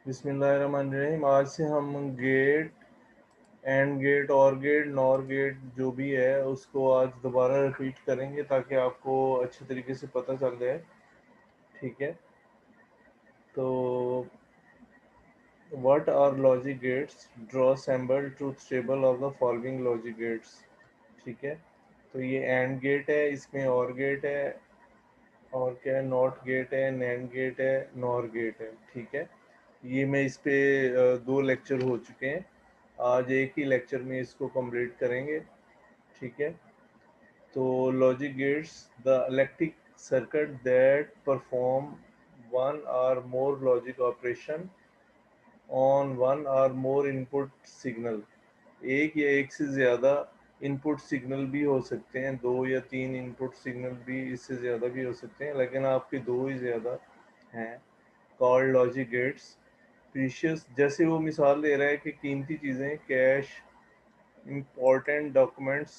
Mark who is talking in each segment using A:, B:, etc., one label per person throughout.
A: बिस्मिल्लाहिर्रहमानिर्रहीम। आज से हम गेट, एंड गेट, और गेट, नॉर गेट जो भी है उसको आज दोबारा रिपीट करेंगे ताकि आपको अच्छे तरीके से पता चल जाए। ठीक है, तो what are logic gates, draw symbol truth table of the following logic gates. ठीक है, तो ये एंड गेट है, इसमें और गेट है, और क्या है, नॉट गेट है, नैंड गेट है, नॉर गेट है। ठीक है, ये मैं इस पे दो लेक्चर हो चुके हैं, आज एक ही लेक्चर में इसको कंप्लीट करेंगे। ठीक है, तो logic gates, the electric circuit that perform one or more logic operation on one or more input signal. एक या एक से ज़्यादा इनपुट सिग्नल भी हो सकते हैं, दो या तीन इनपुट सिग्नल भी, इससे ज़्यादा भी हो सकते हैं, लेकिन आपके दो ही ज़्यादा हैं, कॉल्ड लॉजिक गेट्स। प्रीशियस, जैसे वो मिसाल दे रहा है कि कीमती चीज़ें, cash, important documents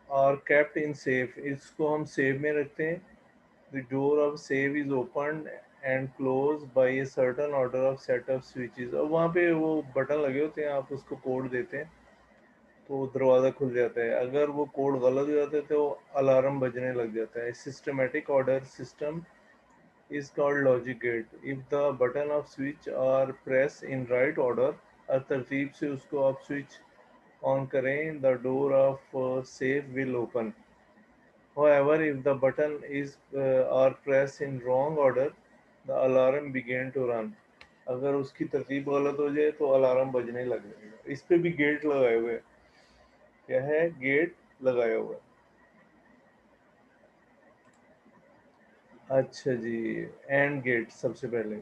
A: are kept in safe, इसको हम सेव में रखते हैं। The door of safe is open and close by a certain order of set of switches, और वहाँ पे वो बटन लगे होते हैं, आप उसको कोड देते हैं तो दरवाज़ा खुल जाता है। अगर वो कोड गलत हो जाता है तो अलार्म बजने लग जाता है। Systematic order system is called logic gate if the button of switch are press in right order, और तरतीब से उसको आप स्विच ऑन करें, the door of safe will open. However, if the button is are pressed in wrong order, the alarm begin to run. अगर उसकी तरतीब गलत हो जाए तो अलार्म बजने लग जाएगा। इस पे भी गेट लगाए हुए हैं। क्या है, गेट लगाया हुआ है। अच्छा जी, एंड गेट सबसे पहले।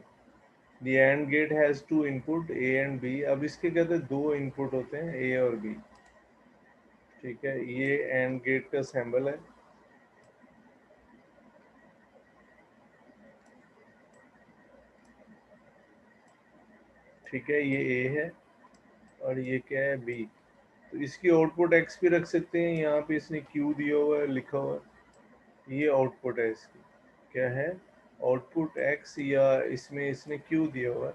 A: The AND gate has two input A and B। अब इसके कहते हैं दो इनपुट होते हैं, A और B। ठीक है, ये AND गेट का सिंबल है। ठीक है, ये A है और ये क्या है, B। तो इसकी आउटपुट X भी रख सकते हैं, यहाँ पे इसने Q दिया हुआ है, लिखा हुआ है, ये आउटपुट है इसकी। क्या है, आउटपुट X, या इसमें इसने Q दिया हुआ है।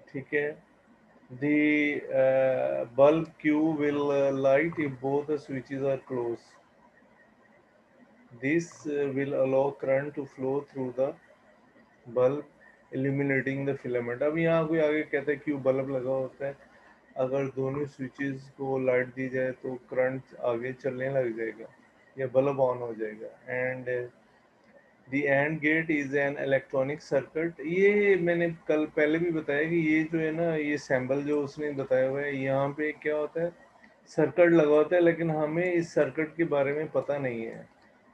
A: ठीक है, the bulb Q will light if both the switches are closed. This will allow current to flow through the bulb, illuminating the filament। अब यहाँ कोई आगे कहता है क्यों बल्ब लगा होता है, अगर दोनों स्विचेस को लाइट दी जाए तो करंट आगे चलने लग जाएगा या बल्ब ऑन हो जाएगा। And the and gate is an electronic circuit, ये मैंने कल पहले भी बताया कि ये जो है ना, ये सैम्बल जो उसने बताया हुआ है, यहाँ पे क्या होता है, सर्किट लगा होता है, लेकिन हमें इस सर्किट के बारे में पता नहीं है,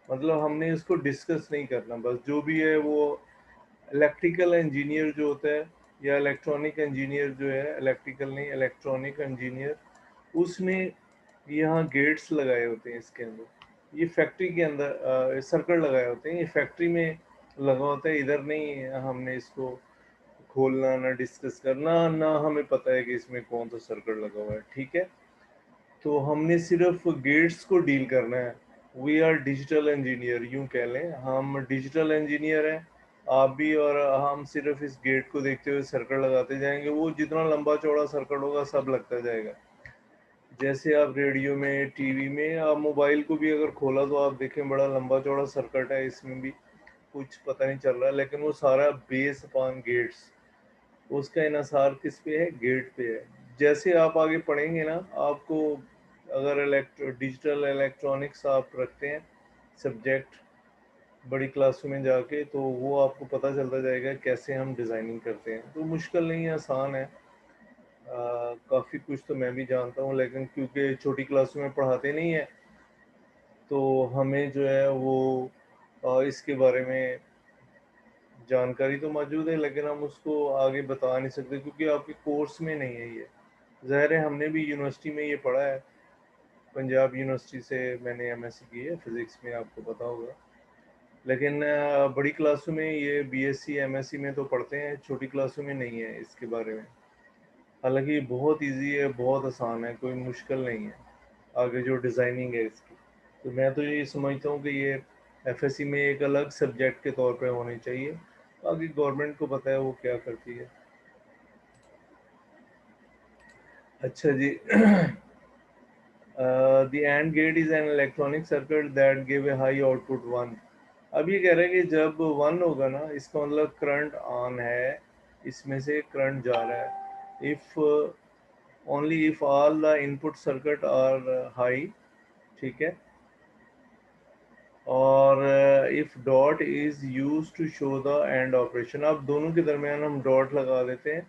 A: मतलब हमने इसको डिस्कस नहीं करना, बस जो भी है वो इलेक्ट्रिकल इंजीनियर जो होता है, या इलेक्ट्रॉनिक इंजीनियर जो है, इलेक्ट्रिकल नहीं इलेक्ट्रॉनिक इंजीनियर, उसने यहाँ गेट्स लगाए होते हैं इसके अंदर। ये फैक्ट्री के अंदर सर्किट लगाए होते हैं, ये फैक्ट्री में लगा होता है, इधर नहीं हमने इसको खोलना, ना डिस्कस करना, ना हमें पता है कि इसमें कौन सा सर्किट लगा हुआ है। ठीक है, तो हमने सिर्फ गेट्स को डील करना है। वी आर डिजिटल इंजीनियर, यूं कह लें हम डिजिटल इंजीनियर हैं, आप भी, और हम सिर्फ इस गेट को देखते हुए सर्कल लगाते जाएंगे, वो जितना लंबा चौड़ा सर्कल होगा सब लगता जाएगा। जैसे आप रेडियो में, टीवी में, आप मोबाइल को भी अगर खोला तो आप देखें बड़ा लंबा चौड़ा सर्किट है, इसमें भी कुछ पता नहीं चल रहा, लेकिन वो सारा बेस अपॉन गेट्स, उसका इन्हिसार किस पे है, गेट पे है। जैसे आप आगे पढ़ेंगे ना, आपको अगर डिजिटल इलेक्ट्रॉनिक्स आप रखते हैं सब्जेक्ट बड़ी क्लासों में जाके, तो वो आपको पता चलता जाएगा कैसे हम डिज़ाइनिंग करते हैं। तो मुश्किल नहीं है, आसान है। काफ़ी कुछ तो मैं भी जानता हूँ, लेकिन क्योंकि छोटी क्लासों में पढ़ाते नहीं है, तो हमें जो है वो इसके बारे में जानकारी तो मौजूद है, लेकिन हम उसको आगे बता नहीं सकते क्योंकि आपके कोर्स में नहीं है ये। ज़ाहिर है, हमने भी यूनिवर्सिटी में ये पढ़ा है, पंजाब यूनिवर्सिटी से मैंने एमएससी की है फिज़िक्स में, आपको पता होगा। लेकिन बड़ी क्लासों में ये बीएससी एमएससी में तो पढ़ते हैं, छोटी क्लासों में नहीं है इसके बारे में। हालांकि बहुत इजी है, बहुत आसान है, कोई मुश्किल नहीं है आगे जो डिज़ाइनिंग है इसकी। तो मैं तो ये समझता हूँ कि ये एफएससी में एक अलग सब्जेक्ट के तौर पे होनी चाहिए। बाकी गवर्नमेंट को पता है वो क्या करती है। अच्छा जी। The AND gate is an electronic circuit that give a high output 1। अब ये कह रहे हैं कि जब 1 होगा ना, इसका मतलब करंट ऑन है, इसमें से करंट जा रहा है। If only if all the input circuit are high, ठीक है, और if dot is use to show the and operation. अब दोनों के दरमियान हम डॉट लगा देते हैं,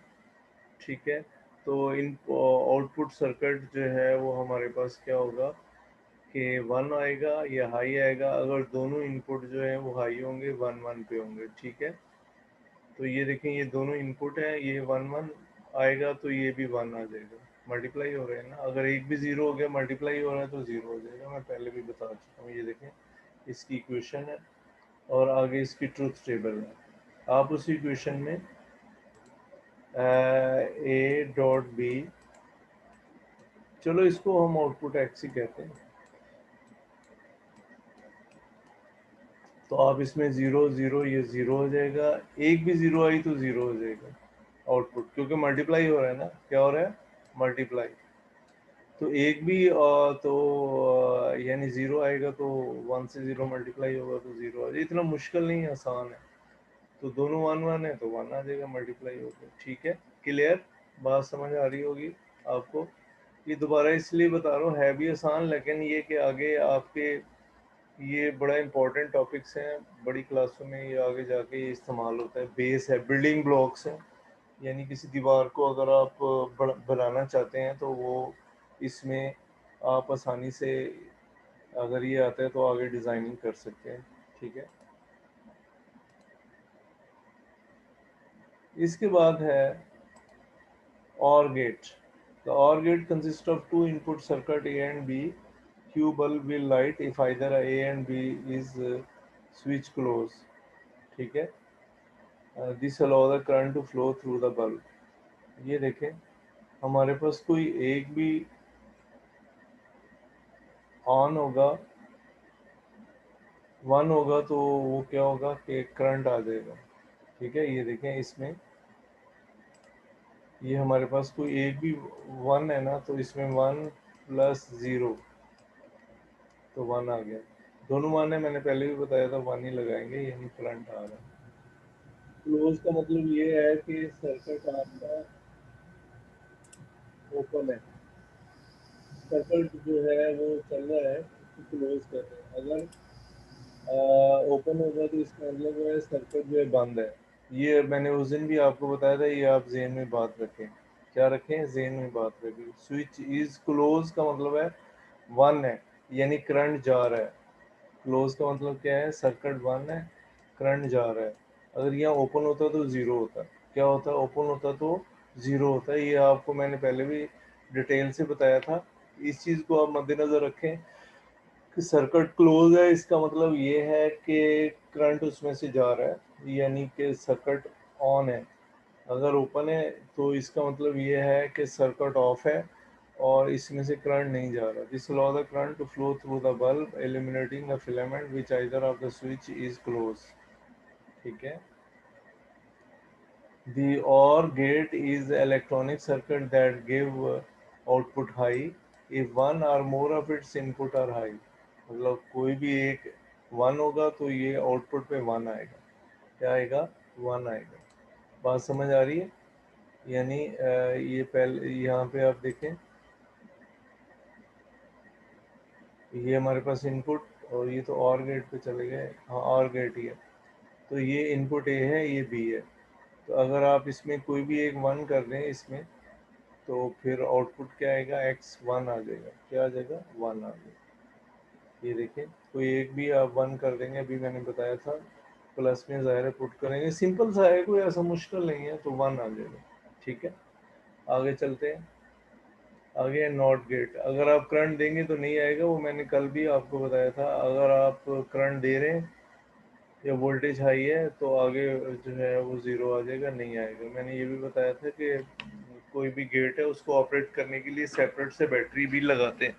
A: ठीक है। तो इन आउटपुट सर्किट जो है वो हमारे पास क्या होगा कि 1 आएगा या हाई आएगा। अगर दोनों इनपुट जो है वो हाई होंगे, 1 1 पे होंगे, ठीक है। तो ये देखें, ये दोनों इनपुट हैं, ये 1 1 आएगा तो ये भी 1 आ जाएगा, मल्टीप्लाई हो रहे हैं ना। अगर एक भी ज़ीरो हो गया, मल्टीप्लाई हो रहा है तो ज़ीरो हो जाएगा। मैं पहले भी बता चुका हूँ। ये देखें, इसकी इक्वेशन है और आगे इसकी ट्रुथ टेबल है। आप उस इक्वेशन में ए डॉट बी, चलो इसको हम आउटपुट एक्स ही कहते हैं। तो आप इसमें ज़ीरो ज़ीरो, ये ज़ीरो हो जाएगा। एक भी ज़ीरो आई तो ज़ीरो हो जाएगा आउटपुट, क्योंकि मल्टीप्लाई हो रहा है ना। क्या हो रहा है? मल्टीप्लाई। तो एक भी तो यानी ज़ीरो आएगा तो 1 से ज़ीरो मल्टीप्लाई होगा तो ज़ीरो आ जाएगा। इतना मुश्किल नहीं है, आसान है। तो दोनों 1 1 है तो 1 आ जाएगा, मल्टीप्लाई होगा। ठीक है, क्लियर? बात समझ आ रही होगी आपको। ये दोबारा इसलिए बता रहा हूँ, है भी आसान, लेकिन ये कि आगे आपके ये बड़ा इंपॉर्टेंट टॉपिक्स हैं। बड़ी क्लासों में ये आगे जाके ये इस्तेमाल होता है। बेस है, बिल्डिंग ब्लॉक्स हैं। यानी किसी दीवार को अगर आप बनाना चाहते हैं तो वो इसमें आप आसानी से, अगर ये आता है तो आगे डिज़ाइनिंग कर सकते हैं। ठीक है, इसके बाद है OR gate. The OR gate consists of two input circuit A and B. Q bulb will light if either A and B is switch close. ठीक है, this allow the current to flow through the bulb. ये देखें, हमारे पास कोई एक भी on होगा, 1 होगा तो वो क्या होगा कि करंट आ जाएगा। ठीक है, ये देखें, इसमें ये हमारे पास कोई एक भी 1 है ना, तो इसमें 1 प्लस ज़ीरो तो 1 आ गया। दोनों 1 है, मैंने पहले भी बताया था, 1 ही लगाएंगे, यानी करंट आ रहा है। क्लोज का मतलब ये है कि सर्किट आपका ओपन है, सर्किट जो है वो चल रहा है, उसको क्लोज कर रहे हैं। अगर ओपन होगा तो इसका मतलब है सर्किट जो है बंद है। ये मैंने उस दिन भी आपको बताया था, ये आप जेन में बात रखें। क्या रखें? जेन में बात रखें। स्विच इज क्लोज का मतलब है 1 है, यानी करंट जा रहा है। क्लोज का मतलब क्या है? सर्किट 1 है, करंट जा रहा है। अगर यहाँ ओपन होता तो ज़ीरो होता। क्या होता? ओपन होता तो ज़ीरो होता। ये आपको मैंने पहले भी डिटेल से बताया था। इस चीज़ को आप मद्देनज़र रखें कि सर्किट क्लोज है, इसका मतलब ये है कि करंट उसमें से जा रहा है, यानी कि सर्किट ऑन है। अगर ओपन है तो इसका मतलब ये है कि सर्किट ऑफ है और इसमें से करंट नहीं जा रहा। This allow the current to flow through the bulb eliminating the filament which either of the switch is close. ठीक है, the OR gate is electronic circuit that give output high if one or more of its input are high। मतलब कोई भी एक 1 होगा तो ये output पे 1 आएगा। क्या आएगा? 1 आएगा। बात समझ आ रही है? यानी ये पहले यहाँ पे आप देखें, ये हमारे पास इनपुट, और ये तो OR गेट पे चले गए। हाँ, OR गेट ही है। तो ये इनपुट ए है, ये बी है। तो अगर आप इसमें कोई भी एक 1 कर दें इसमें, तो फिर आउटपुट क्या आएगा? एक्स 1 आ जाएगा। क्या आ जाएगा? 1 आ जाएगा। ये देखें, कोई एक भी आप 1 कर देंगे, अभी मैंने बताया था, प्लस में ज़ाहिर है पुट करेंगे, सिंपल सा है, कोई ऐसा मुश्किल नहीं है, तो 1 आ जाएगा। ठीक है, आगे चलते हैं। आगे है नॉट गेट। अगर आप करंट देंगे तो नहीं आएगा, वो मैंने कल भी आपको बताया था। अगर आप करंट दे रहे हैं या वोल्टेज हाई है तो आगे जो है वो ज़ीरो आ जाएगा, नहीं आएगा। मैंने ये भी बताया था कि कोई भी गेट है उसको ऑपरेट करने के लिए सेपरेट से बैटरी भी लगाते हैं।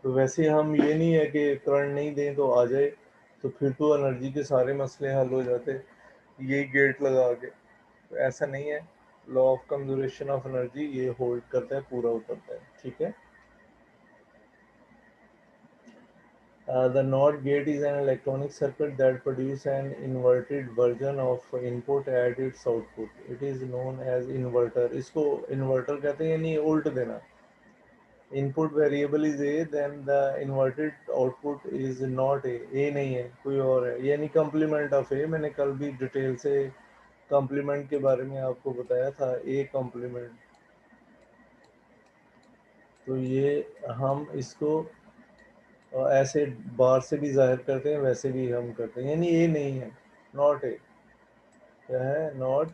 A: तो वैसे हम ये नहीं है कि करंट नहीं दें तो आ जाए, तो फिर तो एनर्जी के सारे मसले हल हो जाते यही गेट लगा के। तो ऐसा नहीं है, law of conservation of energy ये होल्ड करता है, पूरा उतरता है। ठीक है। The NOT gate is an electronic circuit that produces an inverted version of input at its output. It is known as inverter. इसको inverter कहते हैं, यानी उल्ट देना। Input variable is A, then the inverted output is not A. A नहीं है, कोई और है, यानी complement of A। मैंने कल भी डिटेल से complement के बारे में आपको बताया था, A complement। तो ये हम इसको ऐसे बार से भी जाहिर करते हैं, वैसे भी हम करते हैं, यानी ए नहीं है, नॉट ए। क्या है? Not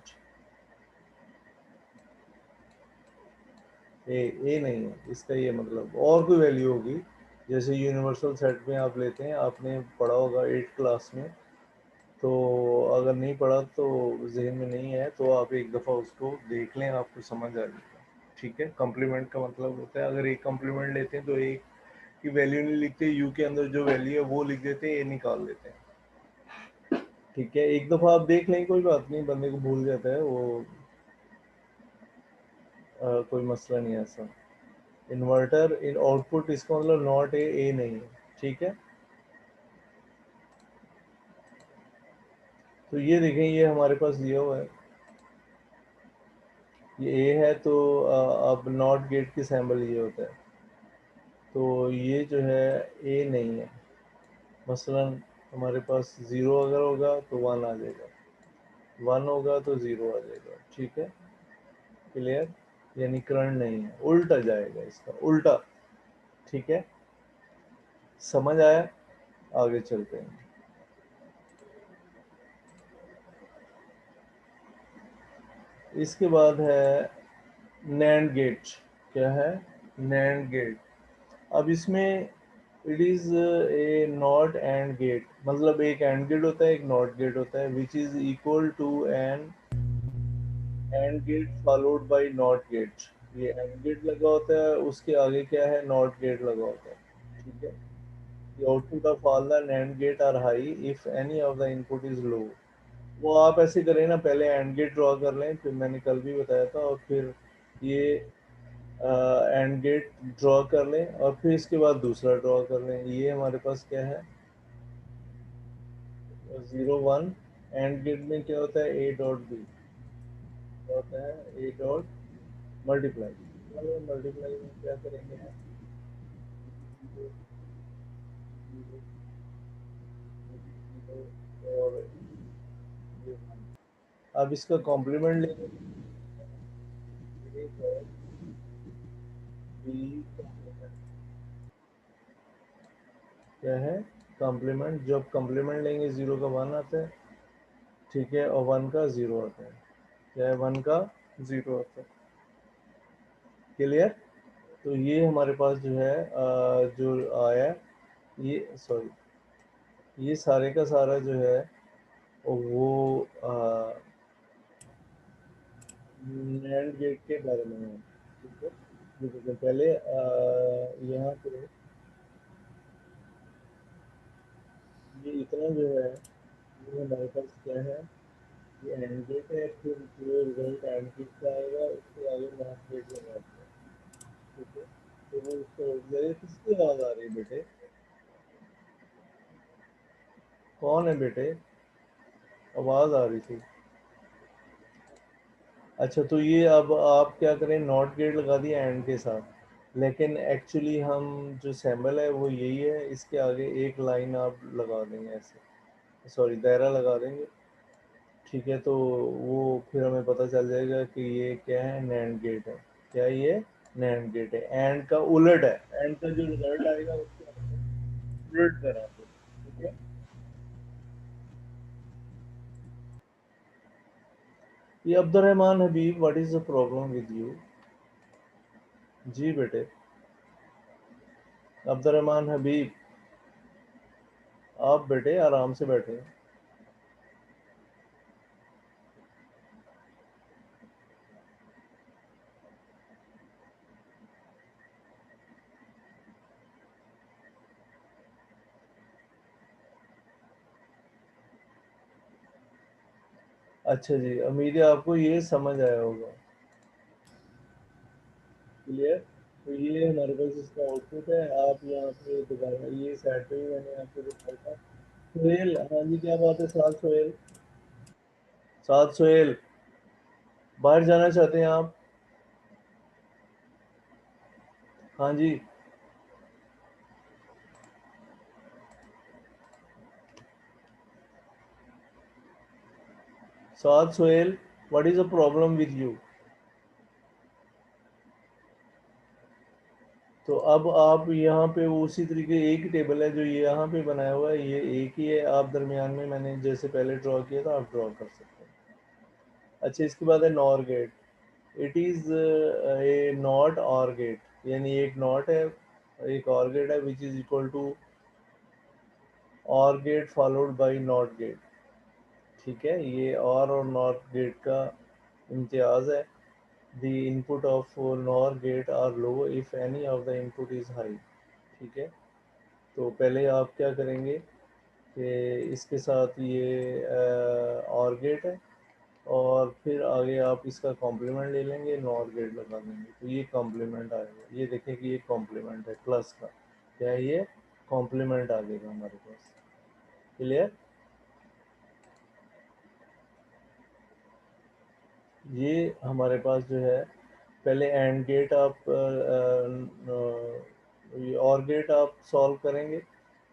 A: a. ए नहीं है, इसका ये मतलब और कोई वैल्यू होगी, जैसे यूनिवर्सल सेट में आप लेते हैं, आपने पढ़ा होगा 8 क्लास में। तो अगर नहीं पढ़ा तो जहन में नहीं है तो आप एक दफ़ा उसको देख लें, आपको समझ आ जाएगा। ठीक है। कॉम्प्लीमेंट का मतलब होता है, अगर एक कॉम्प्लीमेंट लेते हैं तो एक की वैल्यू नहीं लिखते, यू के अंदर जो वैल्यू है वो लिख देते हैं, ए निकाल देते हैं। ठीक है। एक दफ़ा आप देख लें, कोई बात नहीं, बंदे को भूल जाता है वो, कोई मसला नहीं है ऐसा। इन्वर्टर इन आउटपुट, इसका मतलब नॉट ए, ए नहीं है। ठीक है। तो ये देखें, ये हमारे पास दिया हुआ है, ये ए है, तो अब नॉट गेट की सैम्बल ये होता है, तो ये जो है ए नहीं है। मसलन हमारे पास ज़ीरो अगर होगा तो वन आ जाएगा, वन होगा तो ज़ीरो आ जाएगा। ठीक है। क्लियर? यानी करंट नहीं है, उल्टा जाएगा इसका, उल्टा। ठीक है। समझ आया? आगे चलते हैं। इसके बाद है नैंड गेट। क्या है? NAND gate. अब इसमें it is a not and gate, मतलब एक एंड गेट होता है, एक नॉट गेट होता है, which is equal to an and gate followed by not gate. ये एंड गेट लगा होता है, उसके आगे क्या है? नॉट गेट लगा होता है। ठीक है। The output of all the NAND gate are high if any of the input is low। वो आप ऐसे करें ना, पहले एंड गेट ड्रॉ कर लें, फिर मैंने कल भी बताया था, और फिर ये एंड गेट ड्रॉ कर लें, और फिर इसके बाद दूसरा ड्रॉ कर लें। ये हमारे पास क्या है? Zero one. एंड गेट में क्या होता है? ए डॉट बी होता है, ए डॉट मल्टीप्लाई। मल्टीप्लाई में क्या करेंगे? और अब इसका कॉम्प्लीमेंट लेंगे, बी क्या है? कॉम्प्लीमेंट। जब कॉम्प्लीमेंट लेंगे, ज़ीरो का वन आता है। ठीक है। और वन का ज़ीरो आता है। क्या है? वन का ज़ीरो आता है। क्लियर? तो ये हमारे पास जो है जो आया, ये सॉरी, ये सारे का सारा जो है वो नैंड गेट के बारे में है। ठीक है। देखो पहले यहाँ पे ये इतना जो है, ये हमारे पास क्या है? ये एंड गेट है, फिर जो रिजल्ट एंड गेट का आएगा उसके आगे नॉट गेट लगाते हैं। ठीक है। तो वो उसको ये किसकी आवाज़ आ रही है बेटे? कौन है बेटे? आवाज़ आ रही थी। अच्छा, तो ये अब आप क्या करें, नॉट गेट लगा दिया एंड के साथ, लेकिन एक्चुअली हम जो सैम्बल है वो यही है, इसके आगे एक लाइन आप लगा देंगे ऐसे, सॉरी दायरा लगा देंगे। ठीक है। तो वो फिर हमें पता चल जाएगा कि ये क्या है? नैंड गेट है। क्या ये? नैंड गेट है। एंड का उलट है, एंड का जो रिजल्ट आएगा उसको हमने उलट करा दो। ठीक है। ये Abdulrahman Habib, what is the problem with you? जी बेटे। अब्दुलरहमान हबीब, आप बेटे आराम से बैठे। अच्छा जी, उम्मीद है आपको ये समझ आया होगा। क्लियर? तो ये हमारे पास इसका आउटपुट है। आप यहाँ पे दोबारा ये साइड पे भी मैंने आपको दिखाया था। सोहेल, हाँ जी, क्या बात है? साथ सोहेल, साथ सोहेल, बाहर जाना चाहते हैं आप? हाँ जी। साथ Sohail, what is the problem with you? तो अब आप यहाँ पे वो उसी तरीके एक ही टेबल है जो ये यहाँ पे बनाया हुआ है, ये एक ही है। आप दरमियान में मैंने जैसे पहले ड्रॉ किया था आप ड्रॉ कर सकते हैं। अच्छा, इसके बाद है NOR gate. It is a not or gate, यानी एक नॉट है, एक और गेट है, which is equal to or gate followed by not gate. ठीक है, ये और नॉट गेट का इम्तियाज़ है। The input of NOR gate are low if any of the input is high. ठीक है, तो पहले आप क्या करेंगे कि इसके साथ ये और गेट है, और फिर आगे आप इसका कॉम्प्लीमेंट ले लेंगे, नॉर गेट लगा देंगे, तो ये कॉम्प्लीमेंट आएगा। ये देखें कि ये कॉम्प्लीमेंट है प्लस का, क्या है ये? कॉम्प्लीमेंट आ जाएगा हमारे पास। क्लियर? ये हमारे पास जो है, पहले एंड गेट आप ये और गेट आप सॉल्व करेंगे।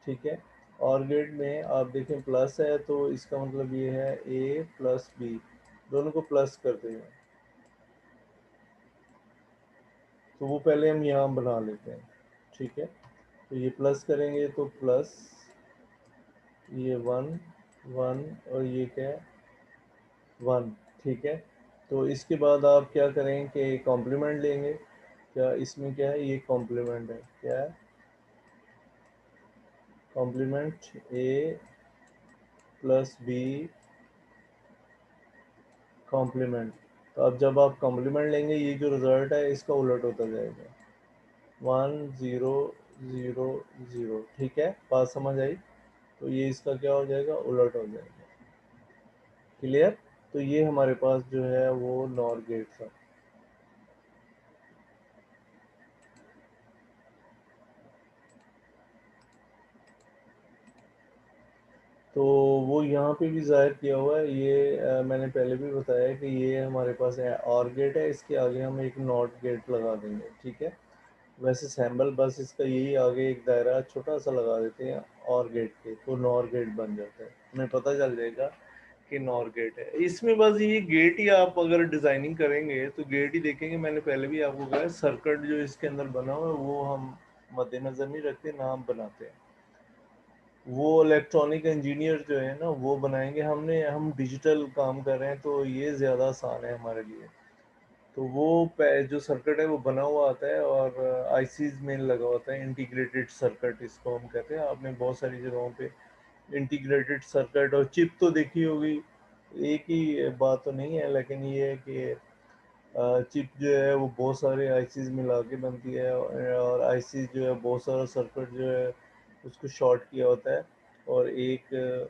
A: ठीक है, और गेट में आप देखें प्लस है, तो इसका मतलब ये है ए प्लस बी, दोनों को प्लस करते हैं। तो वो पहले हम यहाँ बना लेते हैं। ठीक है, तो ये प्लस करेंगे तो प्लस, ये वन, वन, और ये क्या है? वन। ठीक है, तो इसके बाद आप क्या करेंगे कि कॉम्प्लीमेंट लेंगे। क्या इसमें क्या है? ये कॉम्प्लीमेंट है, क्या है? Complement A plus B complement. तो अब जब आप कॉम्प्लीमेंट लेंगे, ये जो रिजल्ट है इसका उलट होता जाएगा, 1 0 0 0। ठीक है, बात समझ आई? तो ये इसका क्या हो जाएगा? उलट हो जाएगा। क्लियर? तो ये हमारे पास जो है वो नॉर गेट था। तो वो यहाँ पे भी ज़ाहिर किया हुआ है। ये मैंने पहले भी बताया कि ये हमारे पास है और गेट है, इसके आगे हम एक नॉट गेट लगा देंगे। ठीक है, वैसे सैम्बल बस इसका यही आगे एक दायरा छोटा सा लगा देते हैं और गेट के, तो नॉर गेट बन जाता है, हमें पता चल जाएगा कि नॉर गेट है। इसमें बस ये गेट ही आप अगर डिज़ाइनिंग करेंगे तो गेट ही देखेंगे। मैंने पहले भी आपको कहा, सर्किट जो इसके अंदर बना हुआ है वो हम मद्देनज़र नहीं रखते, ना हम बनाते हैं। वो इलेक्ट्रॉनिक इंजीनियर जो है ना वो बनाएंगे। हम डिजिटल काम कर रहे हैं, तो ये ज़्यादा आसान है हमारे लिए। तो वो जो सर्किट है वो बना हुआ आता है, और आईसीज में लगा होता है, इंटीग्रेटेड सर्किट इसको हम कहते हैं। आपने बहुत सारी जगहों पे इंटीग्रेटेड सर्किट और चिप तो देखी होगी। एक ही बात तो नहीं है, लेकिन ये है कि चिप जो है वो बहुत सारे आईसीज मिला के बनती है, और आईसीज जो है बहुत सारा सर्किट जो है उसको शॉर्ट किया होता है, और एक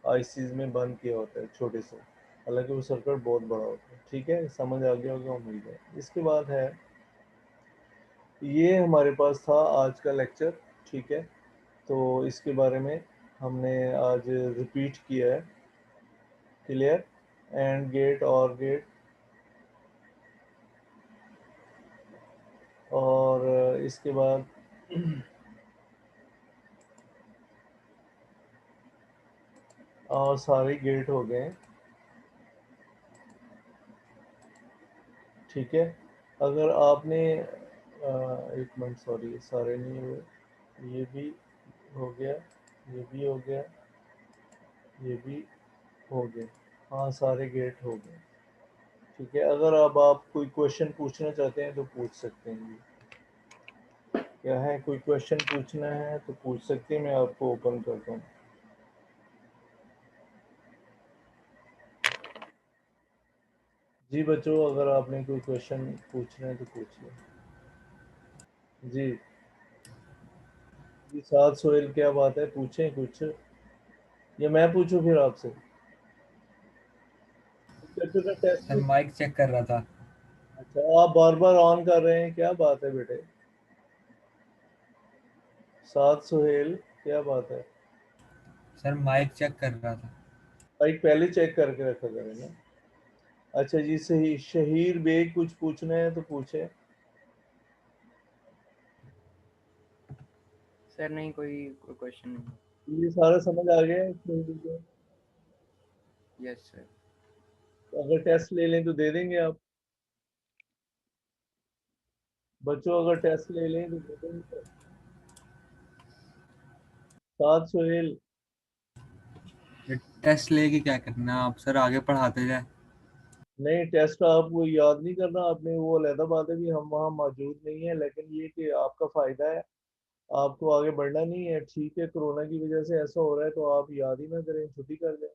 A: आईसीज में बंद किया होता है छोटे से। हालांकि वो सर्किट बहुत बड़ा होता है। ठीक है, समझ आ गया होगा उम्मीद है। इसके बाद है, ये हमारे पास था आज का लेक्चर। ठीक है, तो इसके बारे में हमने आज रिपीट किया है। क्लियर? एंड गेट और गेट, और इसके बाद और सारे गेट हो गए। ठीक है, अगर आपने एक मिनट, सॉरी, सारे नहीं हुए। ये भी हो गया, ये भी हो गया, ये भी हो गया। हाँ, सारे गेट हो गए। ठीक है, अगर अब आप कोई क्वेश्चन पूछना चाहते हैं तो पूछ सकते हैं। क्या है, कोई क्वेश्चन पूछना है तो पूछ सकते हैं, मैं आपको ओपन करता हूँ। जी बच्चों, अगर आपने कोई क्वेश्चन पूछना है तो पूछिए। जी। जी, सात सोहेल, क्या बात है? पूछें कुछ, या मैं पूछूं फिर आपसे? कंप्यूटर टेस्ट
B: सर
A: में।
B: माइक चेक कर रहा था।
A: अच्छा, आप बार बार ऑन कर रहे हैं, क्या बात है बेटे? सात सुहेल, क्या बात है?
B: सर माइक चेक कर रहा था।
A: बाइक पहले चेक करके रखा करें ना। अच्छा जी, सही शहीर बेग, कुछ पूछना है तो पूछे।
C: सर नहीं, कोई क्वेश्चन नहीं।
A: ये सारा समझ आ गया है तो
C: यस सर।
A: अगर टेस्ट ले लें तो दे देंगे आप? बच्चों अगर टेस्ट ले लें तो दे देंगे? सात सुहेल।
B: ये टेस्ट लेके क्या करना है, आप सर आगे पढ़ाते जाए।
A: नहीं, टेस्ट आपको याद नहीं करना आपने, वो अलग बात है कि हम वहाँ मौजूद नहीं है, लेकिन ये कि आपका फायदा है, आपको आगे बढ़ना नहीं है। ठीक है, कोरोना की वजह से ऐसा हो रहा है तो आप याद ही ना करें, छुट्टी कर दें।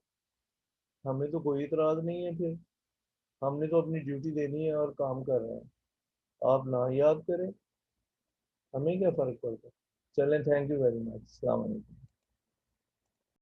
A: हमें तो कोई इतराज नहीं है फिर, हमने तो अपनी ड्यूटी देनी है और काम कर रहे हैं। आप ना याद करें, हमें क्या फर्क पड़ता है। चलें, थैंक यू वेरी मच, अस्सलाम वालेकुम।